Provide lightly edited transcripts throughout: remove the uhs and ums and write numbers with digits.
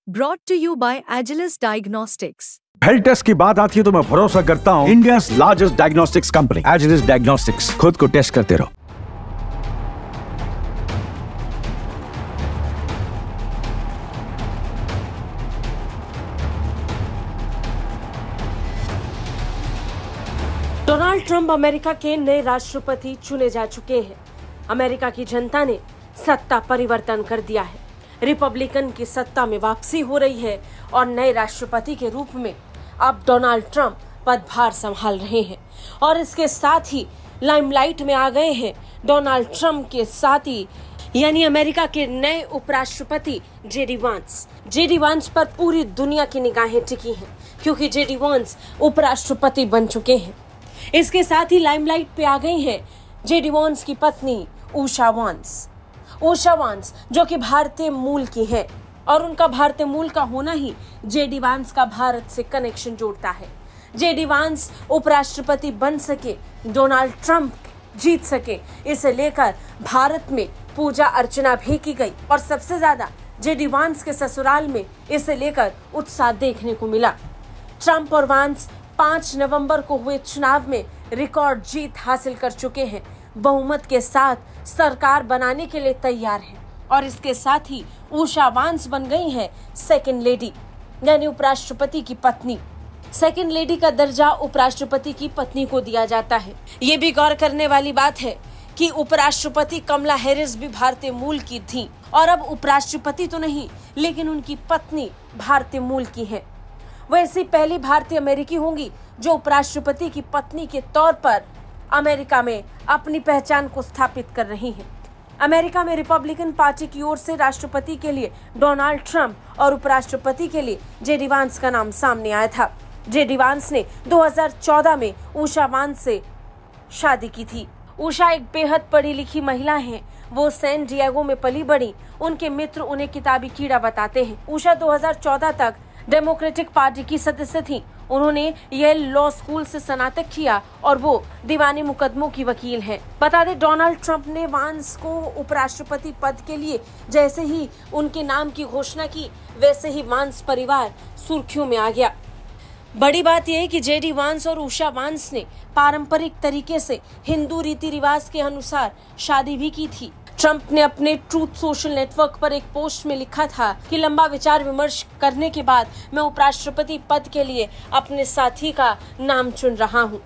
Brought to you by Agilus Diagnostics. Health test की बात आती है तो मैं भरोसा करता हूँ India largest diagnostics company Agilus Diagnostics. खुद को टेस्ट करते रहो। डोनाल्ड ट्रंप अमेरिका के नए राष्ट्रपति चुने जा चुके हैं। अमेरिका की जनता ने सत्ता परिवर्तन कर दिया है। रिपब्लिकन की सत्ता में वापसी हो रही है और नए राष्ट्रपति के रूप में अब डोनाल्ड ट्रंप पदभार संभाल रहे हैं और इसके साथ ही लाइमलाइट में आ गए हैं डोनाल्ड ट्रंप के साथी यानी अमेरिका के नए उपराष्ट्रपति जेडी वांस। जेडी वांस पर पूरी दुनिया की निगाहें टिकी हैं क्योंकि जेडी वांस उपराष्ट्रपति बन चुके हैं। इसके साथ ही लाइमलाइट पे आ गई हैं जेडी वांस की पत्नी उषा वांस। उषा वांस जो कि भारतीय मूल की है और उनका भारतीय मूल का होना ही जेडी वांस का भारत से कनेक्शन जोड़ता है। जेडी वांस उपराष्ट्रपति बन सके, डोनाल्ड ट्रंप जीत सके, इसे लेकर भारत में पूजा अर्चना भी की गई और सबसे ज्यादा जेडी वांस के ससुराल में इसे लेकर उत्साह देखने को मिला। ट्रंप और वांस 5 नवंबर को हुए चुनाव में रिकॉर्ड जीत हासिल कर चुके हैं, बहुमत के साथ सरकार बनाने के लिए तैयार हैं और इसके साथ ही उषा वांस बन गई हैं सेकंड लेडी यानी उपराष्ट्रपति की पत्नी। सेकंड लेडी का दर्जा उपराष्ट्रपति की पत्नी को दिया जाता है। ये भी गौर करने वाली बात है कि उपराष्ट्रपति कमला हैरिस भी भारतीय मूल की थी और अब उपराष्ट्रपति तो नहीं लेकिन उनकी पत्नी भारतीय मूल की है। वह ऐसी पहली भारतीय अमेरिकी होंगी जो उपराष्ट्रपति की पत्नी के तौर पर अमेरिका में अपनी पहचान को स्थापित कर रही हैं। अमेरिका में रिपब्लिकन पार्टी की ओर से राष्ट्रपति के लिए डोनाल्ड ट्रंप और उपराष्ट्रपति के लिए जेडी वांस का नाम सामने आया था। जेडी वांस ने 2014 में उषा वांस से शादी की थी। उषा एक बेहद पढ़ी लिखी महिला हैं। वो सैन डिएगो में पली बढ़ी। उनके मित्र उन्हें किताबी कीड़ा बताते हैं। उषा 2014 तक डेमोक्रेटिक पार्टी की सदस्य थी। उन्होंने येल लॉ स्कूल से स्नातक किया और वो दीवानी मुकदमों की वकील हैं। बता दें डोनाल्ड ट्रंप ने वांस को उपराष्ट्रपति पद के लिए जैसे ही उनके नाम की घोषणा की वैसे ही वांस परिवार सुर्खियों में आ गया। बड़ी बात यह है कि जेडी वांस और उषा वांस ने पारंपरिक तरीके से हिंदू रीति रिवाज के अनुसार शादी भी की थी। ट्रंप ने अपने ट्रूथ सोशल नेटवर्क पर एक पोस्ट में लिखा था कि लंबा विचार विमर्श करने के बाद मैं उपराष्ट्रपति पद के लिए अपने साथी का नाम चुन रहा हूं।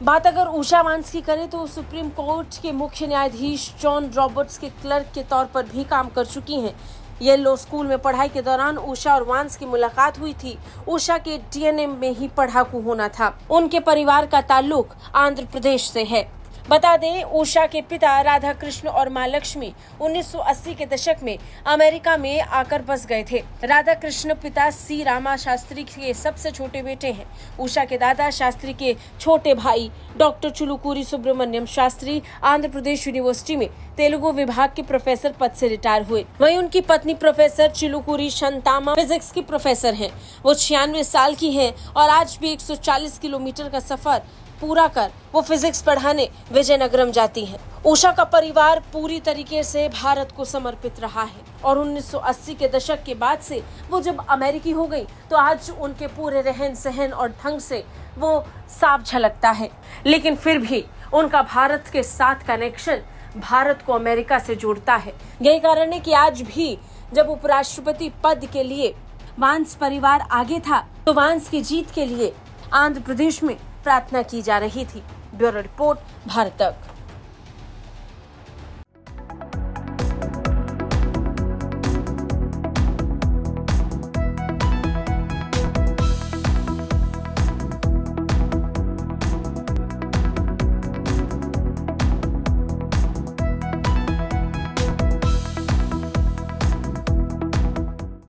बात अगर उषा वांस की करें तो सुप्रीम कोर्ट के मुख्य न्यायाधीश जॉन रॉबर्ट्स के क्लर्क के तौर पर भी काम कर चुकी हैं। ये लॉ स्कूल में पढ़ाई के दौरान उषा और वांस की मुलाकात हुई थी। उषा के डीएनए में ही पढ़ाकू होना था। उनके परिवार का ताल्लुक आंध्र प्रदेश से है। बता दें उषा के पिता राधा कृष्ण और माँ लक्ष्मी 1980 के दशक में अमेरिका में आकर बस गए थे। राधा कृष्ण पिता सी रामा शास्त्री के सबसे छोटे बेटे हैं। उषा के दादा शास्त्री के छोटे भाई डॉक्टर चुलुकूरी सुब्रमण्यम शास्त्री आंध्र प्रदेश यूनिवर्सिटी में तेलुगु विभाग के प्रोफेसर पद से रिटायर हुए। वहीं उनकी पत्नी प्रोफेसर चिलुकूरी शंतामा फिजिक्स की प्रोफेसर हैं। वो 96 साल की हैं और आज भी 140 किलोमीटर का सफर पूरा कर वो फिजिक्स पढ़ाने विजयनगरम जाती हैं। उषा का परिवार पूरी तरीके से भारत को समर्पित रहा है और 1980 के दशक के बाद से वो जब अमेरिकी हो गई तो आज उनके पूरे रहन सहन और ढंग से वो साफ झलकता है। लेकिन फिर भी उनका भारत के साथ कनेक्शन भारत को अमेरिका से जोड़ता है। यही कारण है कि आज भी जब उपराष्ट्रपति पद के लिए वांस परिवार आगे था तो वांस की जीत के लिए आंध्र प्रदेश में प्रार्थना की जा रही थी। ब्यूरो रिपोर्ट, भारत तक।